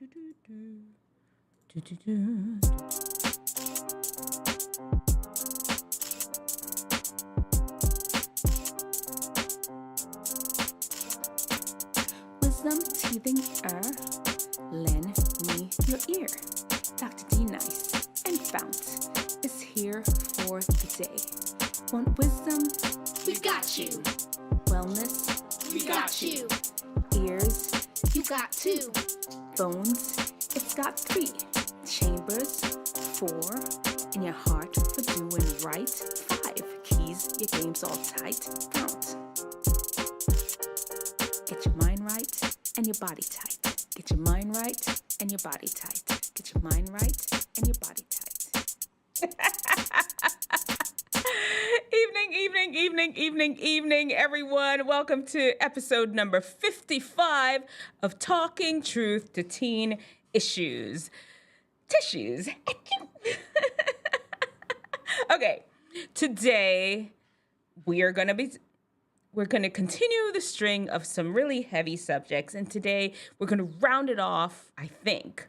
Wisdom teething lend me your ear. Dr. D Nice and FOUNT is here for the day. Want wisdom? We've got you. Wellness? We got you. Ears? You got two. Bones? It's got 3. Chambers? 4. In your heart for doing right? 5. Keys, your game's all tight. FOUNT. Get your mind right and your body tight. Get your mind right and your body tight. Get your mind right and your body tight. Evening, everyone. Welcome to episode number 55 of Talking Truth to Teen Issues. Tissues. Okay, today we're going to continue the string of some really heavy subjects, and today we're going to round it off. I think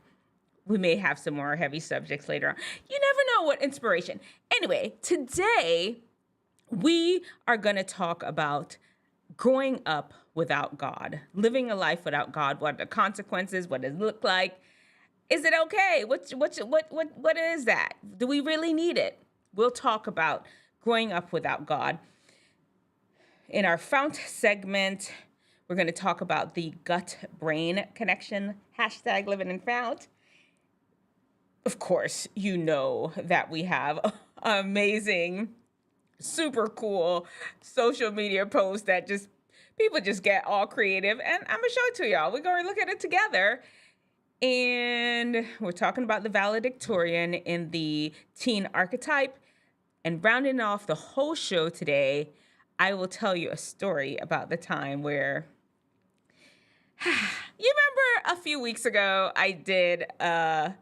we may have some more heavy subjects later on. You never know what inspiration. Anyway, today we are going to talk about growing up without God, living a life without God, what are the consequences, what does it look like? Is it okay? What is that? Do we really need it? We'll talk about growing up without God. In our FOUNT segment, we're going to talk about the gut-brain connection, hashtag living in FOUNT. Of course, you know that we have amazing, super cool social media posts that people just get all creative. And I'm going to show it to y'all. We're going to look at it together. And we're talking about the valedictorian in the teen archetype. And rounding off the whole show today, I will tell you a story about the time where, you remember a few weeks ago, I did a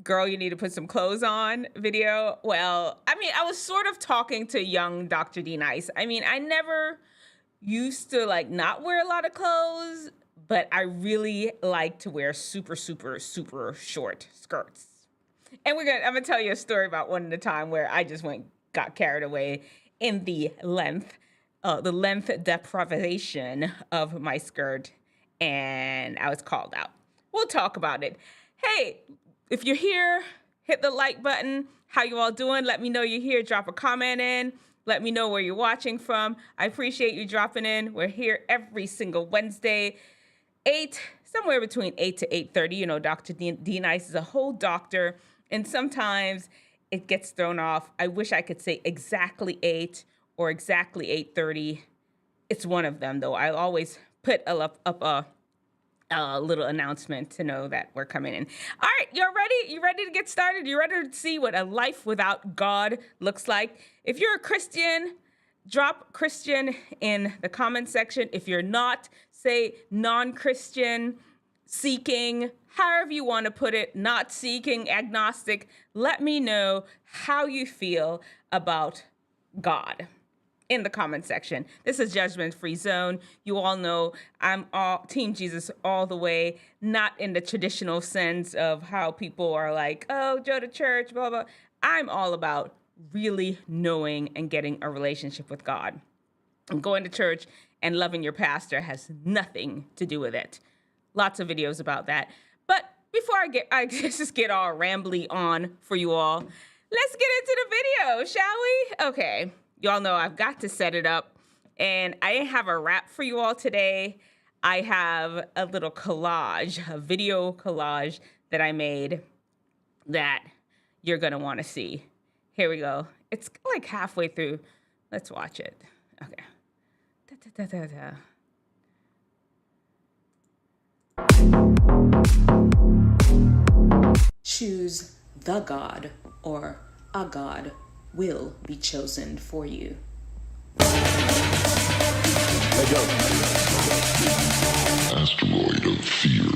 girl, you need to put some clothes on video. Well, I was sort of talking to young Dr. D Nice. I never used to not wear a lot of clothes, but I really like to wear super, super, super short skirts. And I'm gonna tell you a story about one at a time where I just got carried away in the length deprivation of my skirt, and I was called out. We'll talk about it. Hey, if you're here, hit the like button. How you all doing? Let me know you're here. Drop a comment in. Let me know where you're watching from. I appreciate you dropping in. We're here every single Wednesday, somewhere between 8 to 8:30. You know, Dr. D Nice is a whole doctor, and sometimes it gets thrown off. I wish I could say exactly 8 or exactly 8:30. It's one of them, though. I always put up a little announcement to know that we're coming in. All right, you're ready? You ready to get started? You ready to see what a life without God looks like? If you're a Christian, drop Christian in the comment section. If you're not, say non-Christian, seeking, however you want to put it, not seeking, agnostic. Let me know how you feel about God in the comment section. This is judgment-free zone. You all know I'm all Team Jesus all the way, not in the traditional sense of how people are like, oh, go to church, blah, blah. I'm all about really knowing and getting a relationship with God. And going to church and loving your pastor has nothing to do with it. Lots of videos about that. But before I just get all rambly on for you all, let's get into the video, shall we? Okay. Y'all know I've got to set it up, and I didn't have a wrap for you all today. I have a little collage, a video collage that I made that you're going to want to see. Here we go. It's like halfway through. Let's watch it. Okay. Choose the God, or a God will be chosen for you. Asteroid of fear.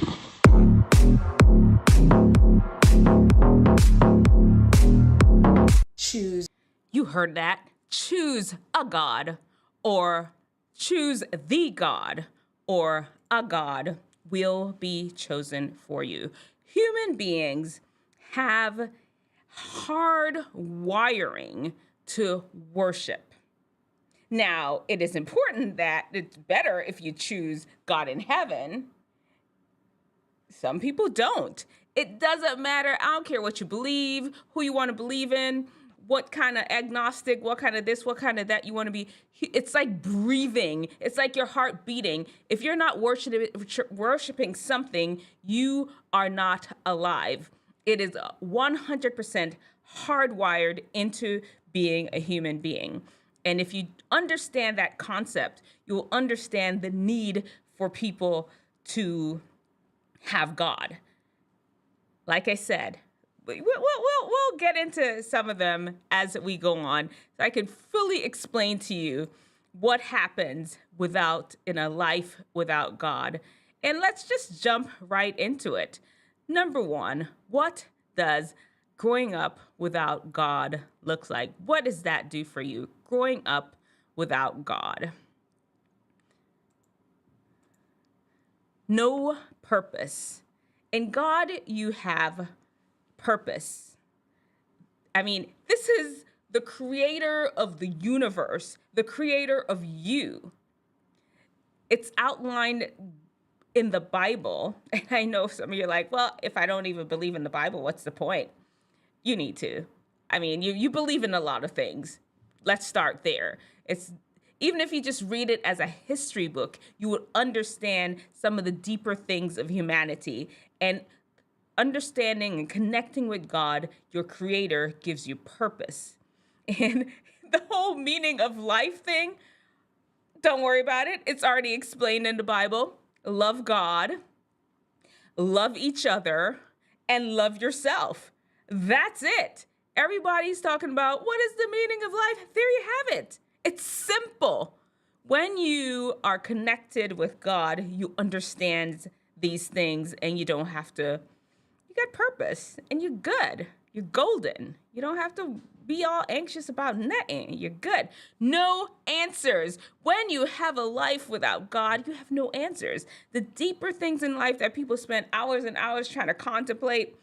Choose. You heard that. Choose a God, or choose the God, or a God will be chosen for you. Human beings have hard wiring to worship. Now, it is important that it's better if you choose God in heaven. Some people don't. It doesn't matter. I don't care what you believe, who you want to believe in, what kind of agnostic, what kind of this, what kind of that you want to be. It's like breathing. It's like your heart beating. If you're not worshiping something, you are not alive. It is 100% hardwired into being a human being. And if you understand that concept, you will understand the need for people to have God. Like I said, we'll get into some of them as we go on, so I can fully explain to you what happens in a life without God. And let's just jump right into it. Number one, what does growing up without God look like? What does that do for you, growing up without God? No purpose. In God, you have purpose. I mean, this is the creator of the universe, the creator of you. It's outlined in the Bible. And I know some of you are like, well, if I don't even believe in the Bible, what's the point? You need to. I mean, you believe in a lot of things. Let's start there. Even if you just read it as a history book, you would understand some of the deeper things of humanity. And understanding and connecting with God, your creator, gives you purpose. And the whole meaning of life thing, don't worry about it. It's already explained in the Bible. Love God, love each other, and love yourself. That's it. Everybody's talking about what is the meaning of life. There you have it. It's simple. When you are connected with God, you understand these things and you don't have to, you got purpose and you're good. You're golden. You don't have to be all anxious about nothing. You're good. No answers. When you have a life without God, you have no answers. The deeper things in life that people spend hours and hours trying to contemplate,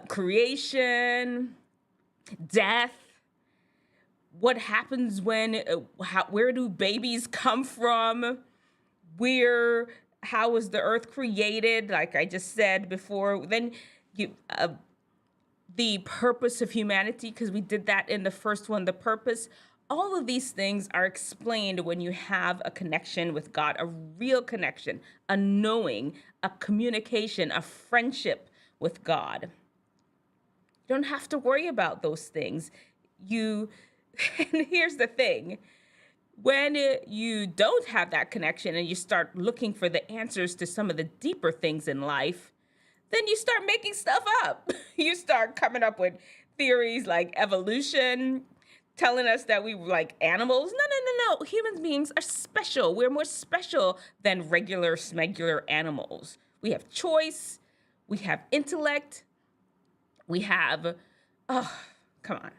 creation, death, what happens when, where do babies come from? How was the earth created? Like I just said before, then the purpose of humanity, because we did that in the first one, the purpose. All of these things are explained when you have a connection with God, a real connection, a knowing, a communication, a friendship with God. You don't have to worry about those things. And here's the thing. When you don't have that connection and you start looking for the answers to some of the deeper things in life, then you start making stuff up. You start coming up with theories like evolution, telling us that we were like animals. No. Human beings are special. We're more special than regular, smegular animals. We have choice. We have intellect. We have, come on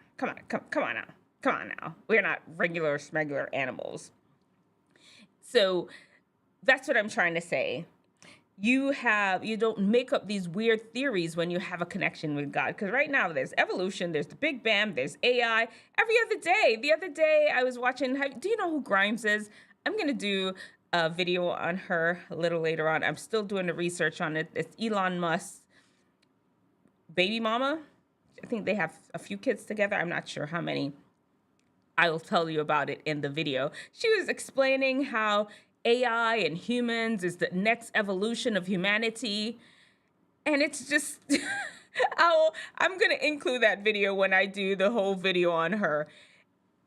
now. We're not regular, smegular animals. So that's what I'm trying to say. You don't make up these weird theories when you have a connection with God. Because right now there's evolution, there's the Big Bang, there's AI. The other day I was watching, do you know who Grimes is? I'm going to do a video on her a little later on. I'm still doing the research on it. It's Elon Musk's baby mama. I think they have a few kids together. I'm not sure how many. I will tell you about it in the video. She was explaining how AI and humans is the next evolution of humanity. And it's just, I'm going to include that video when I do the whole video on her.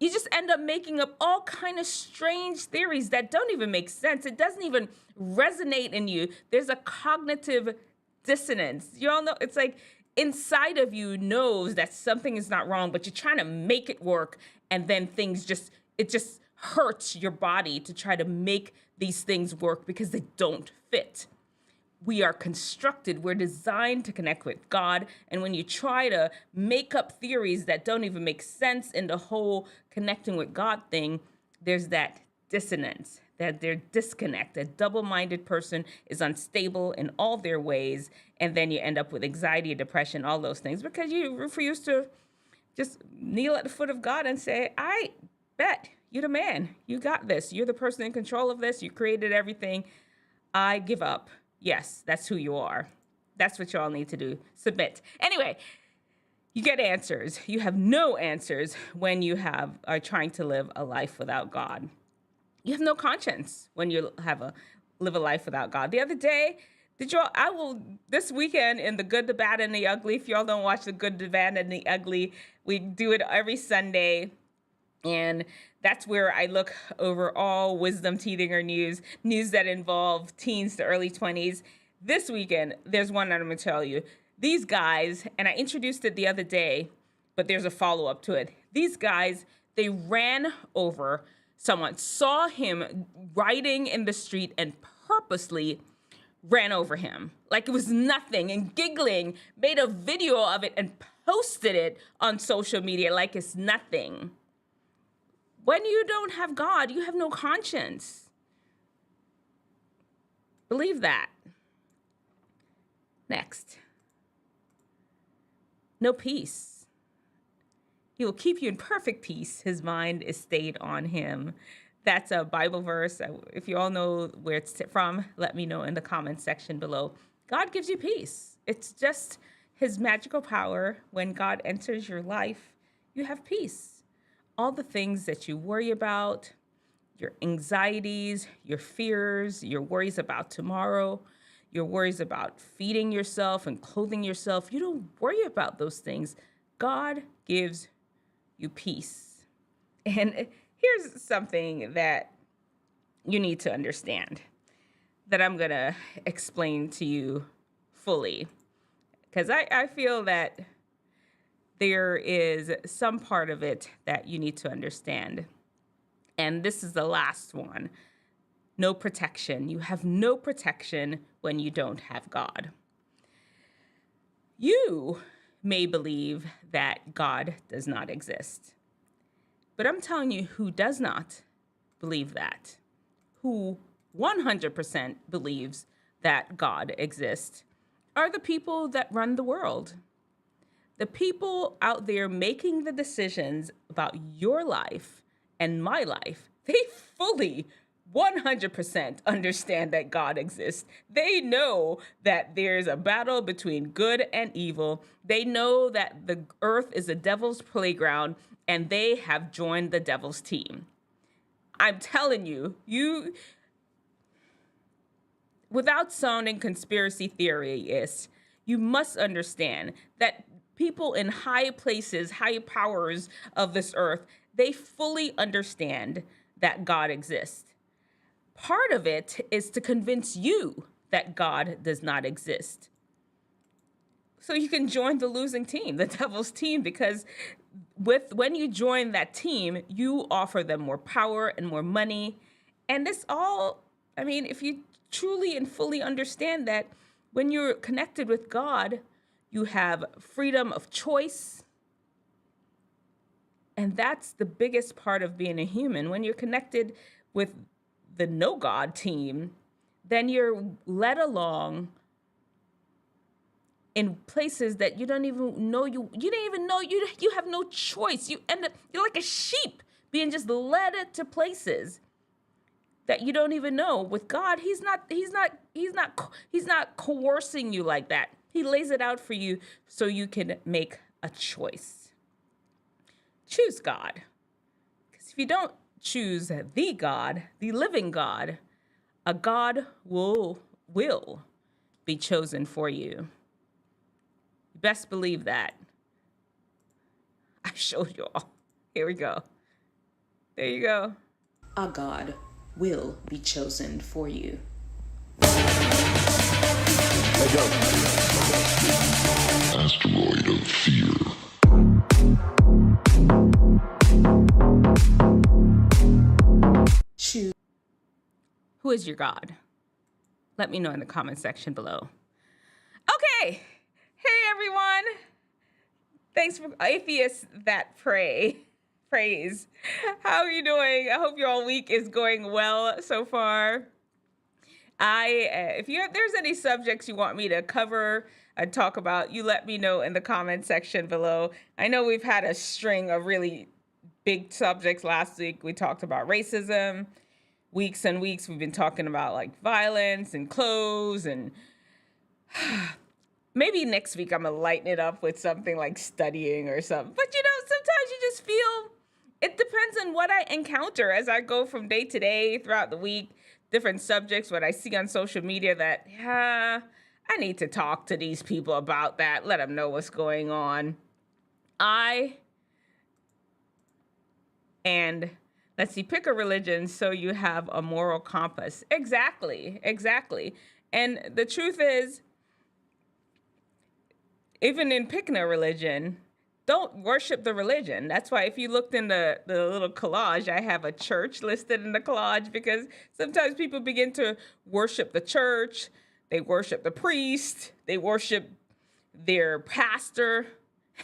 You just end up making up all kind of strange theories that don't even make sense. It doesn't even resonate in you. There's a cognitive dissonance. You all know, it's like inside of you knows that something is not wrong, but you're trying to make it work. And then it just hurts your body to try to make these things work because they don't fit. We are constructed, we're designed to connect with God. And when you try to make up theories that don't even make sense in the whole connecting with God thing, there's that dissonance. that they're disconnected. A double-minded person is unstable in all their ways, and then you end up with anxiety, depression, all those things, because you refuse to just kneel at the foot of God and say, I bet you're the man. You got this. You're the person in control of this. You created everything. I give up. Yes, that's who you are. That's what y'all need to do. Submit. Anyway, you get answers. You have no answers when you are trying to live a life without God. You have no conscience when you live a life without God. The other day, this weekend in The Good, the Bad, and the Ugly, if y'all don't watch The Good, the Bad, and the Ugly, we do it every Sunday. And that's where I look over all wisdom teething or news that involve teens to early 20s. This weekend, there's one that I'm going to tell you. These guys, and I introduced it the other day, but there's a follow-up to it. These guys, they ran over someone, saw him riding in the street and purposely ran over him like it was nothing, and giggling, made a video of it and posted it on social media like it's nothing. When you don't have God, you have no conscience. Believe that. Next. No peace. He will keep you in perfect peace. His mind is stayed on him. That's a Bible verse. If you all know where it's from, let me know in the comments section below. God gives you peace. It's just his magical power. When God enters your life, you have peace. All the things that you worry about, your anxieties, your fears, your worries about tomorrow, your worries about feeding yourself and clothing yourself, you don't worry about those things. God gives you peace. And here's something that you need to understand that I'm going to explain to you fully, because I feel that there is some part of it that you need to understand. And this is the last one. No protection. You have no protection when you don't have God. You may believe that God does not exist. But I'm telling you who does not believe that, who 100% believes that God exists, are the people that run the world. The people out there making the decisions about your life and my life, they fully 100% understand that God exists. They know that there's a battle between good and evil. They know that the earth is the devil's playground, and they have joined the devil's team. I'm telling you, without sounding conspiracy theorists, you must understand that people in high places, high powers of this earth, they fully understand that God exists. Part of it is to convince you that God does not exist, so you can join the losing team, the devil's team, because when you join that team, you offer them more power and more money. And this all, if you truly and fully understand that when you're connected with God, you have freedom of choice. And that's the biggest part of being a human. When you're connected with the no God team, then you're led along in places that you don't even know you have no choice. You're like a sheep being just led to places that you don't even know. With God, he's not coercing you like that. He lays it out for you so you can make a choice. Choose God. Because if you don't choose the God, the living God, a God will be chosen for you. You best believe that. I showed you all. Here we go. There you go. A God will be chosen for you. Asteroid of fear. Choose. Who is your God? Let me know in the comment section below. Okay. Hey, everyone. Thanks for atheists that pray Praise. How are you doing? I hope your all week is going well so far. If there's any subjects you want me to cover and talk about, you let me know in the comment section below. I know we've had a string of really big subjects last week. We talked about racism. Weeks and weeks we've been talking about like violence and clothes, and maybe next week I'm gonna lighten it up with something like studying or something. But sometimes you just feel it depends on what I encounter as I go from day to day throughout the week. Different subjects, what I see on social media that, I need to talk to these people about that, let them know what's going on. Let's see, pick a religion so you have a moral compass. Exactly. And the truth is, even in picking a religion, don't worship the religion. That's why if you looked in the little collage, I have a church listed in the collage, because sometimes people begin to worship the church, they worship the priest, they worship their pastor,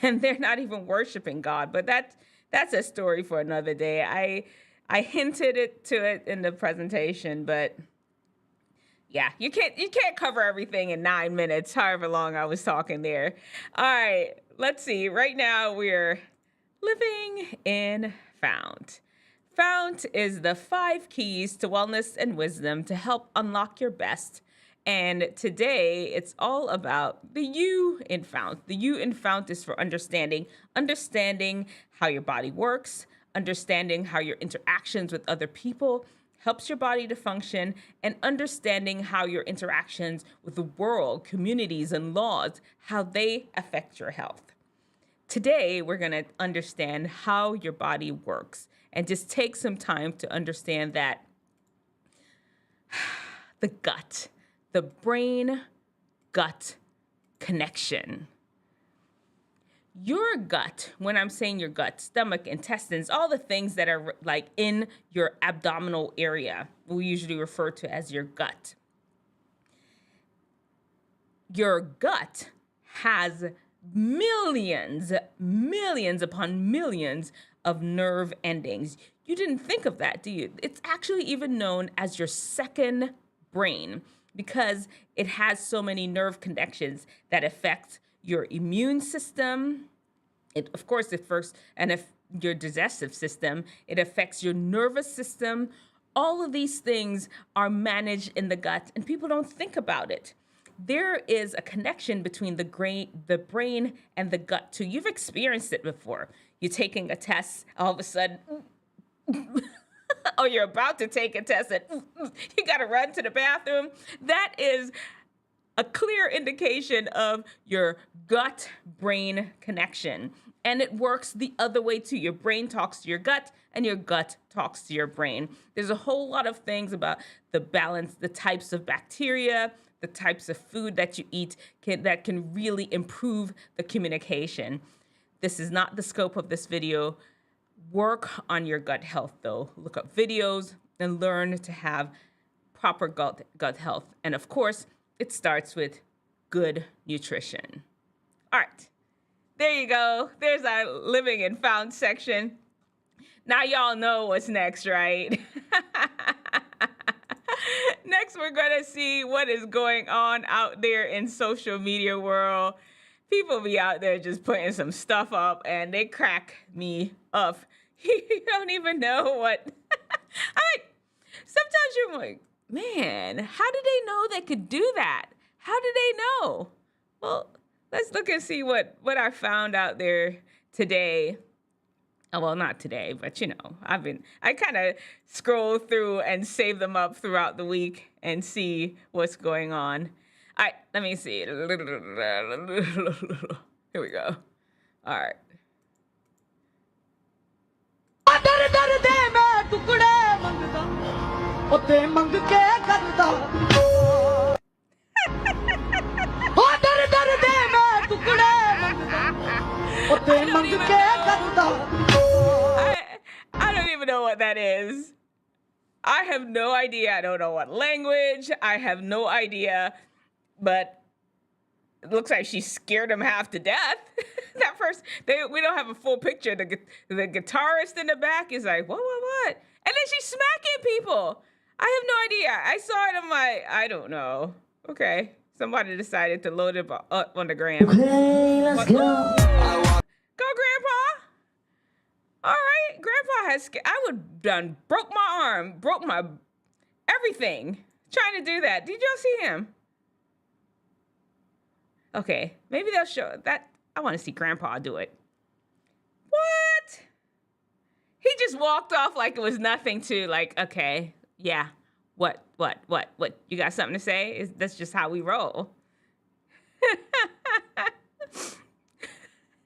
and they're not even worshiping God. But that's a story for another day. I hinted to it in the presentation, but yeah, you can't cover everything in 9 minutes, however long I was talking there. All right, let's see. Right now we're living in FOUNT. FOUNT is the 5 keys to wellness and wisdom to help unlock your best. And today it's all about the U in FOUNT. The U in FOUNT is for understanding how your body works, understanding how your interactions with other people helps your body to function, and understanding how your interactions with the world, communities, and laws, how they affect your health. Today, we're going to understand how your body works and just take some time to understand that the gut, the brain-gut connection. Your gut, when I'm saying your gut, stomach, intestines, all the things that are like in your abdominal area, we usually refer to as your gut. Your gut has millions upon millions of nerve endings. You didn't think of that, do you? It's actually even known as your second brain because it has so many nerve connections that affect your immune system. Of course, if your digestive system, it affects your nervous system. All of these things are managed in the gut, and people don't think about it. There is a connection between the brain and the gut too. You've experienced it before. You're taking a test, all of a sudden, or you're about to take a test, and you got to run to the bathroom. That is a clear indication of your gut-brain connection. And it works the other way too. Your brain talks to your gut and your gut talks to your brain. There's a whole lot of things about the balance, the types of bacteria, the types of food that you eat that can really improve the communication. This is not the scope of this video. Work on your gut health though. Look up videos and learn to have proper gut health. And of course, it starts with good nutrition. All right, there you go. There's our living in FOUNT section. Now y'all know what's next, right? Next, we're gonna see what is going on out there in social media world. People be out there just putting some stuff up and they crack me up. You don't even know what. Sometimes you're like, man, how did they know they could do that? How did they know? Well, let's look and see what I found out there today. Oh, well, not today, but I kind of scroll through and save them up throughout the week and see what's going on. All right, let me see. Here we go. All right. I don't even know what that is. I have no idea. I don't know what language. I have no idea. But It looks like she scared him half to death. That first, we don't have a full picture. The guitarist in the back is like, what? And then she's smacking people. I have no idea. I saw it. I'm like, I don't know. Okay. Somebody decided to load it up on the gram. Okay, let's go. Go, Grandpa. All right. Grandpa has, I would done broke my arm, broke my everything trying to do that. Did y'all see him? Okay. Maybe they'll show that. I want to see Grandpa do it. What? He just walked off like it was nothing too. Like, okay, yeah. What? You got something to say? That's just how we roll.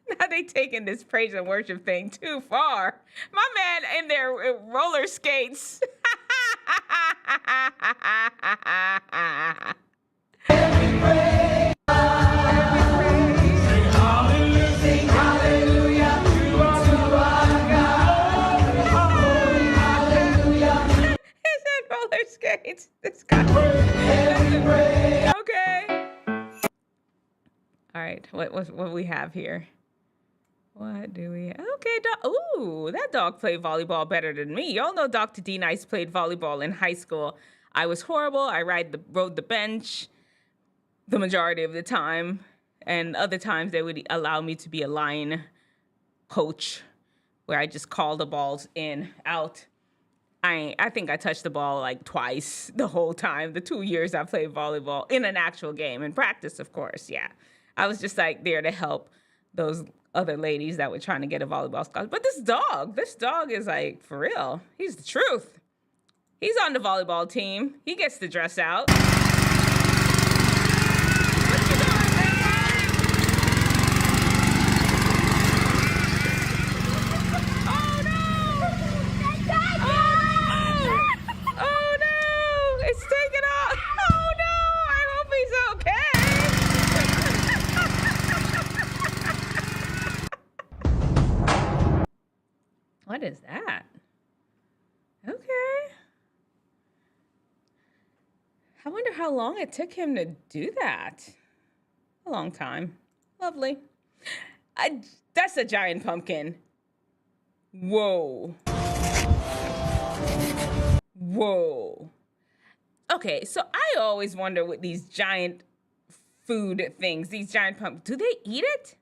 Now they taking this praise and worship thing too far. My man in their roller skates. Roller skates. This guy. Okay. All right. What we have here? What do we have? Okay. Ooh, that dog played volleyball better than me. Y'all know Dr. D Nice played volleyball in high school. I was horrible. I rode the bench the majority of the time, and other times they would allow me to be a line coach, where I just call the balls in, out. I think I touched the ball like twice the whole time, the 2 years I played volleyball in an actual game. In practice, of course, yeah. I was just like there to help those other ladies that were trying to get a volleyball scholarship. But this dog is like, for real. He's the truth. He's on the volleyball team. He gets to dress out. What you doing, Grandpa? Oh, no! Oh no! It's taken off! Oh no! I hope he's okay! What is that? Okay. I wonder how long it took him to do that. A long time. Lovely. That's a giant pumpkin. Whoa. Whoa. Okay, so I always wonder with these giant food things, these giant pumpkins, do they eat it?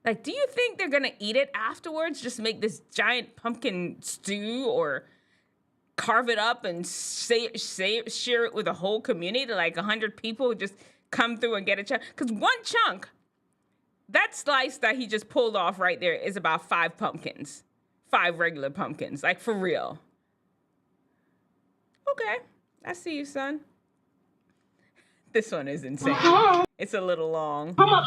Like, do you think they're gonna eat it afterwards? Just make this giant pumpkin stew or carve it up and share it with a whole community, like 100 people just come through and get a chunk? Because one chunk, that slice that he just pulled off right there is about 5 pumpkins. 5 regular pumpkins, like for real. Okay, I see you, son. This one is insane. It's a little long. Come up,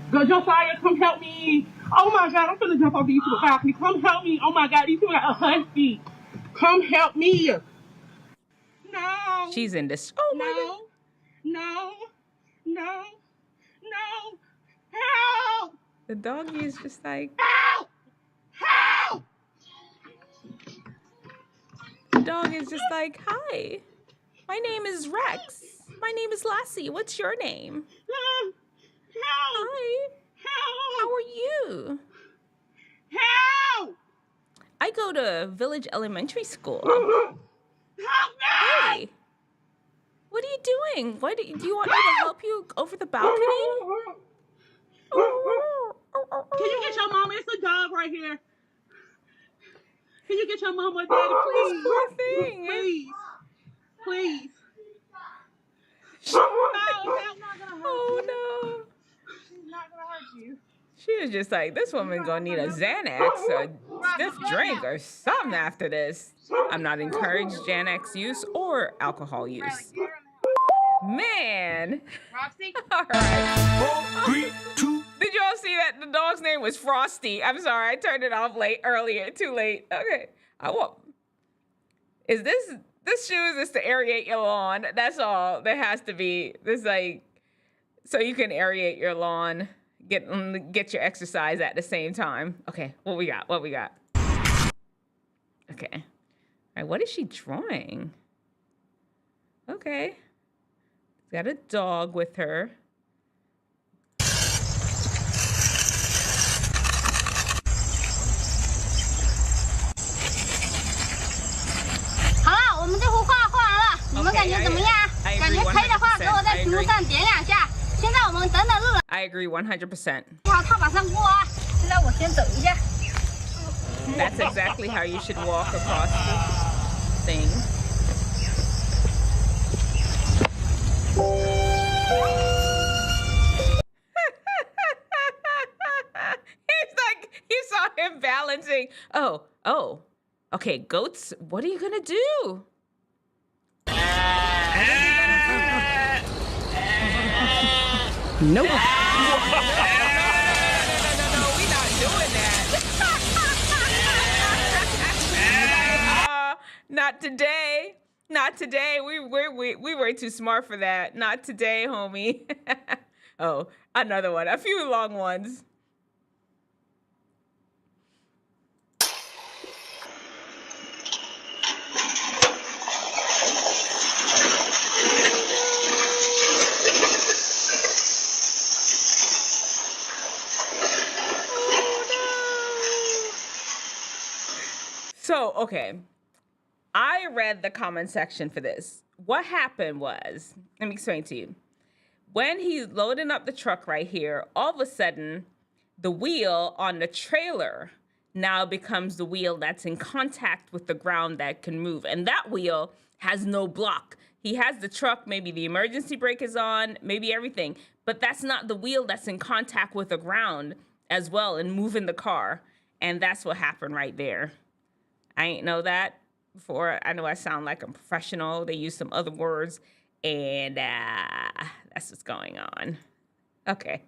go Josiah, come help me. Oh my God, I'm gonna jump off these people balcony. Come help me. Oh my God, these people got a husky. Come help me. No. She's in this. Oh my God. No. Help. The doggy is just like. Help. The dog is just like, hi, my name is Rex. My name is Lassie. What's your name? Help. Hi. How are you? Help. I go to Village Elementary School. Help me. Hey, what are you doing? Do you want me to help you over the balcony? Can you get your mama? It's a dog right here. Can you get your mama, daddy, please? Poor thing. Please. No, that's not gonna hurt you. Oh no. She's not gonna hurt you. She was just like, this woman gonna need a Xanax or stiff drink or something after this. I'm not encouraged Xanax use or alcohol use. Man. Roxy? All right. Did y'all see that the dog's name was Frosty? I'm sorry, I turned it off earlier, too late. Okay. This shoes is to aerate your lawn. That's all. There has to be. This like so you can aerate your lawn, get your exercise at the same time. Okay, what we got? Okay. All right, what is she drawing? Okay. Got a dog with her. 好了，我们这幅画画完了，你们感觉怎么样？ I 感觉 agree 可以的话， 100%. 给我在屏幕上点两下。现在我们等等路人 I agree 100%. 往踏板上过啊。现在我先走一下。 That's exactly how you should walk across the thing. He's like, you saw him balancing. Oh. Okay, goats, what are you gonna do? Nope. No, we're not doing that. Not today. Not today. We were too smart for that. Not today, homie. Oh, another one. A few long ones. So, okay. I read the comment section for this. What happened was, let me explain to you. When he's loading up the truck right here, all of a sudden, the wheel on the trailer now becomes the wheel that's in contact with the ground that can move. And that wheel has no block. He has the truck, maybe the emergency brake is on, maybe everything. But that's not the wheel that's in contact with the ground as well and moving the car. And that's what happened right there. I ain't know that before. I know I sound like a professional. They use some other words, and that's what's going on. Okay.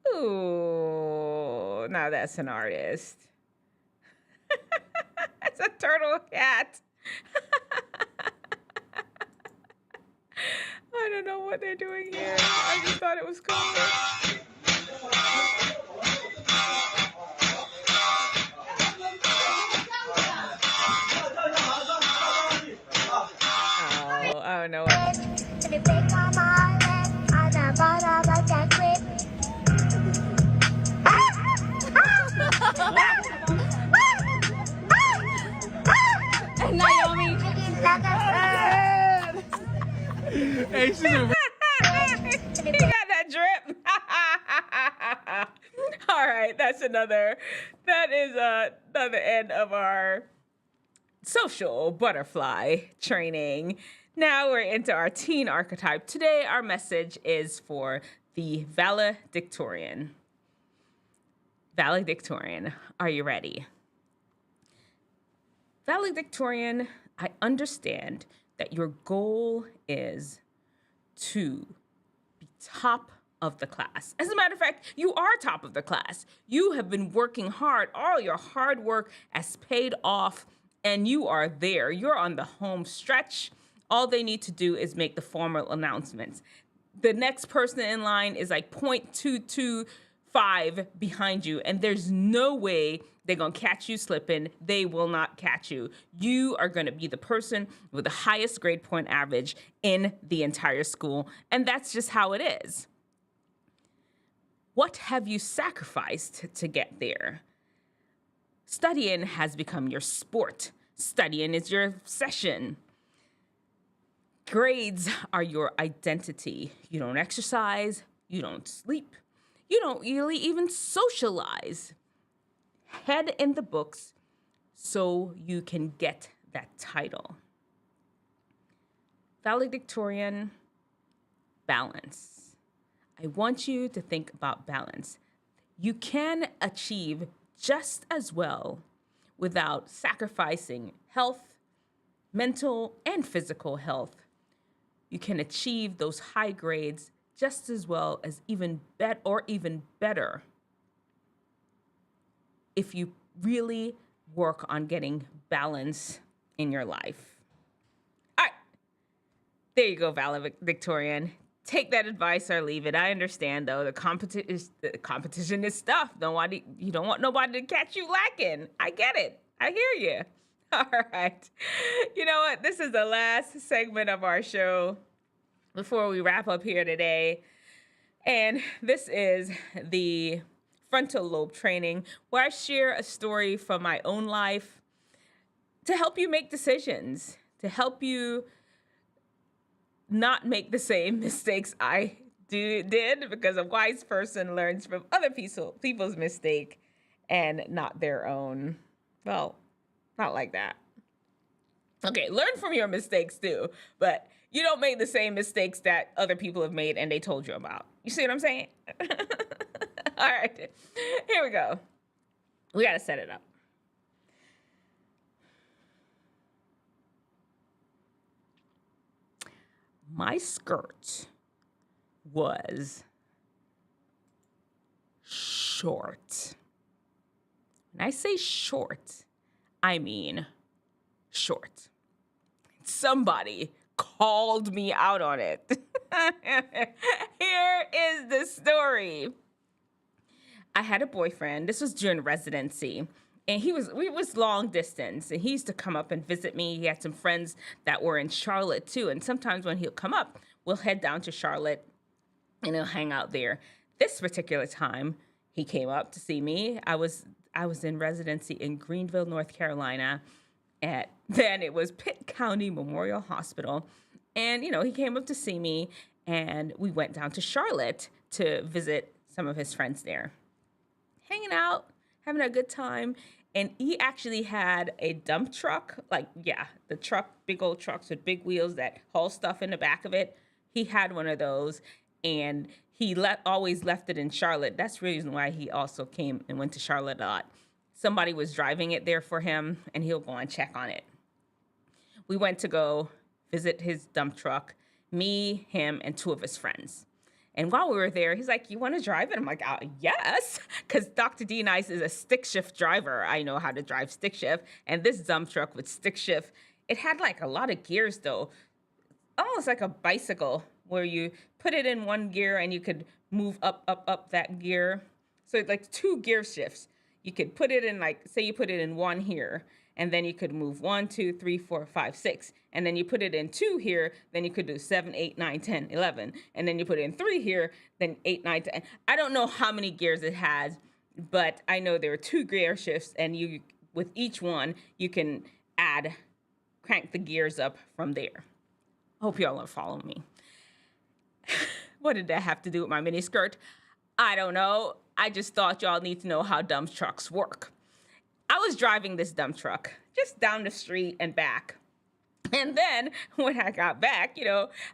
Ooh, now that's an artist. It's a turtle cat. I don't know what they're doing here. I just thought it was cool. Oh, I don't know. Naomi. Hey, she's a... You got that drip. All right, that is another end of our social butterfly training. Now we're into our teen archetype. Today, our message is for the valedictorian. Valedictorian, are you ready? Valedictorian, I understand that your goal is to be top of the class. As a matter of fact, you are top of the class. You have been working hard. All your hard work has paid off, and you are there. You're on the home stretch. All they need to do is make the formal announcements. The next person in line is like 0.225 behind you, and there's no way they're going to catch you slipping. They will not catch you. You are going to be the person with the highest grade point average in the entire school, and that's just how it is. What have you sacrificed to get there? Studying has become your sport. Studying is your obsession. Grades are your identity. You don't exercise. You don't sleep. You don't really even socialize. Head in the books so you can get that title. Valedictorian, balance. I want you to think about balance. You can achieve just as well without sacrificing health, mental and physical health. You can achieve those high grades just as well as even better if you really work on getting balance in your life. All right, there you go, valedictorian. Take that advice or leave it. I understand, though. The competition is tough. You don't want nobody to catch you lacking. I get it. I hear you. All right. You know what? This is the last segment of our show before we wrap up here today. And this is the Frontal Lobe Training, where I share a story from my own life to help you make decisions, to help you not make the same mistakes I did, because a wise person learns from other people's mistake and not their own. Well, not like that. Okay, learn from your mistakes too, but you don't make the same mistakes that other people have made and they told you about. You see what I'm saying? All right, here we go. We got to set it up. My skirt was short. When I say short, I mean short. Somebody called me out on it. Here is the story. I had a boyfriend. This was during residency. And we was long distance, and he used to come up and visit me. He had some friends that were in Charlotte too. And sometimes when he'll come up, we'll head down to Charlotte and he'll hang out there. This particular time he came up to see me. I was in residency in Greenville, North Carolina. Then it was Pitt County Memorial Hospital. And, he came up to see me, and we went down to Charlotte to visit some of his friends there. Hanging out, having a good time. And he actually had a dump truck, the truck, big old trucks with big wheels that haul stuff in the back of it. He had one of those, and he always left it in Charlotte. That's the reason why he also came and went to Charlotte a lot. Somebody was driving it there for him, and he'll go and check on it. We went to go visit his dump truck, me, him, and two of his friends. And while we were there, he's like, "You want to drive it?" I'm like, yes, because Dr. D Nice is a stick shift driver. I know how to drive stick shift. And this dump truck with stick shift, it had a lot of gears though, almost like a bicycle where you put it in one gear and you could move up that gear. So it's two gear shifts. You could put it in say you put it in one here, and then you could move 1, 2, 3, 4, 5, 6. And then you put it in 2 here, then you could do 7, 8, 9, 10, 11. And then you put it in 3 here, then 8, 9, 10. I don't know how many gears it has, but I know there are 2 gear shifts, and with each one, you can crank the gears up from there. Hope y'all are following me. What did that have to do with my mini skirt? I don't know. I just thought y'all need to know how dump trucks work. I was driving this dump truck just down the street and back. And then when I got back,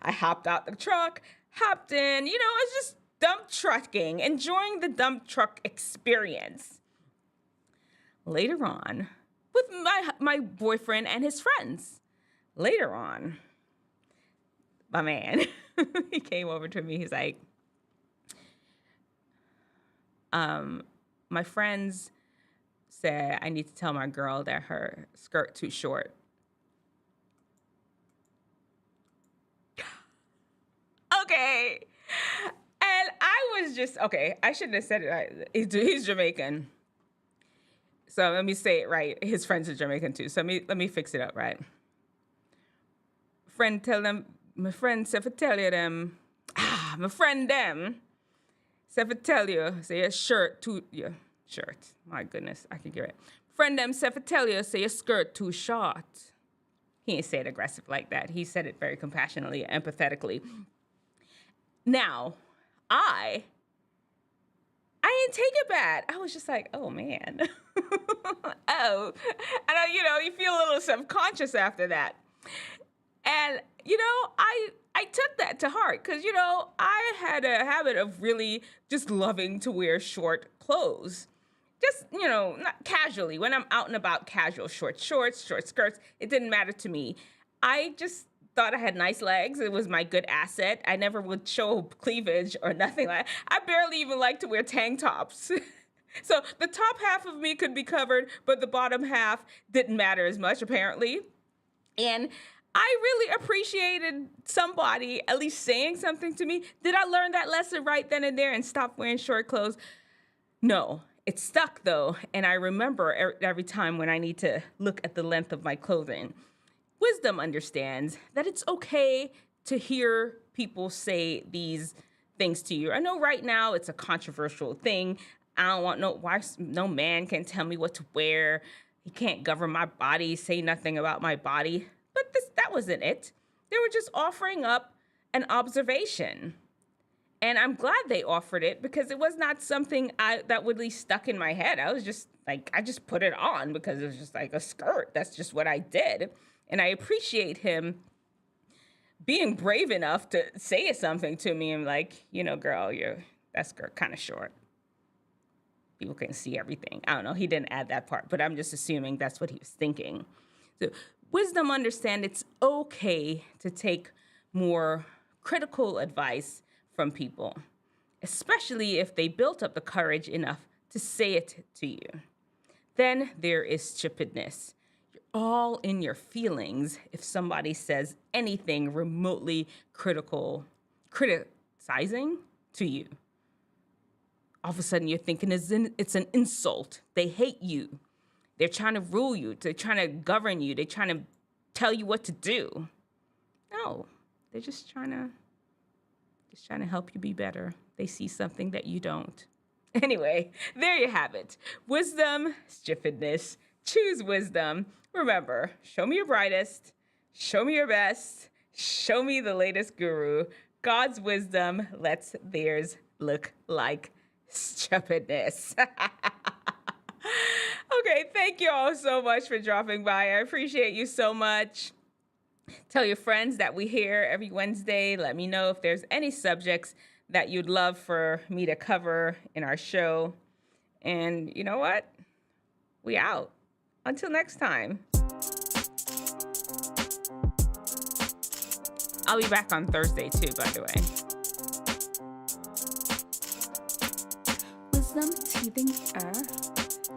I hopped out the truck, hopped in, it's just dump trucking, enjoying the dump truck experience. Later on, with my boyfriend and his friends. Later on, my man, he came over to me. He's like, my friends said I need to tell my girl that her skirt too short. Okay. And I was just, I shouldn't have said it right. He's Jamaican. So let me say it right. His friends are Jamaican too. So let me fix it up right. My friend said to tell you them, my friend them, said to tell you, say your shirt too, your shirt. My goodness, I can get it. Friend them said to tell you, say your skirt too short. He didn't say it aggressive like that. He said it very compassionately, empathetically. Now, I didn't take it bad. I was just like, oh man. Oh. And you feel a little self-conscious after that. And, I took that to heart because, I had a habit of really just loving to wear short clothes. Just, not casually. When I'm out and about, casual, short shorts, short skirts, it didn't matter to me. I just thought I had nice legs. It was my good asset. I never would show cleavage or nothing like that. I barely even like to wear tank tops. So the top half of me could be covered, but the bottom half didn't matter as much, apparently. And I really appreciated somebody at least saying something to me. Did I learn that lesson right then and there and stop wearing short clothes? No. It's stuck though, and I remember every time when I need to look at the length of my clothing. Wisdom understands that it's okay to hear people say these things to you. I know right now it's a controversial thing. I don't want no man can tell me what to wear. He can't govern my body, say nothing about my body. But that wasn't it. They were just offering up an observation. And I'm glad they offered it because it was not something that would be stuck in my head. I was just like, I just put it on because it was just like a skirt. That's just what I did. And I appreciate him being brave enough to say something to me and like, girl, that skirt kind of short. People can see everything. I don't know. He didn't add that part, but I'm just assuming that's what he was thinking. So wisdom understand it's okay to take more critical advice from people, especially if they built up the courage enough to say it to you. Then there is stupidness. You're all in your feelings if somebody says anything remotely criticizing to you. All of a sudden you're thinking it's an insult. They hate you. They're trying to rule you. They're trying to govern you. They're trying to tell you what to do. No, they're just trying to help you be better. They see something that you don't. Anyway, there you have it. Wisdom, stupidness. Choose wisdom. Remember, show me your brightest. Show me your best. Show me the latest guru. God's wisdom lets theirs look like stupidness. Okay, thank you all so much for dropping by. I appreciate you so much. Tell your friends that we here every Wednesday. Let me know if there's any subjects that you'd love for me to cover in our show. And you know what? We out. Until next time. I'll be back on Thursday too, by the way. Wisdom teething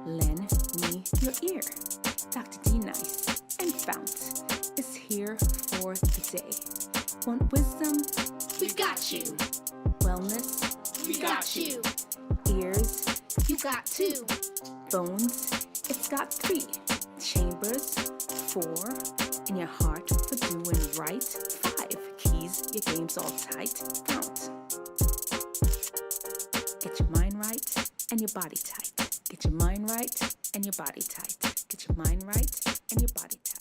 lend me your ear. Dr. D Nice and Fount is here for the day. Want wisdom? We've got you. Wellness? We got you. Ears? You got two. Bones? It's got 3. Chambers? 4. In your heart for doing right? 5. Keys, your game's all tight. Fount. Get your mind right and your body tight. Get your mind right and your body tight. Get your mind right and your body tight.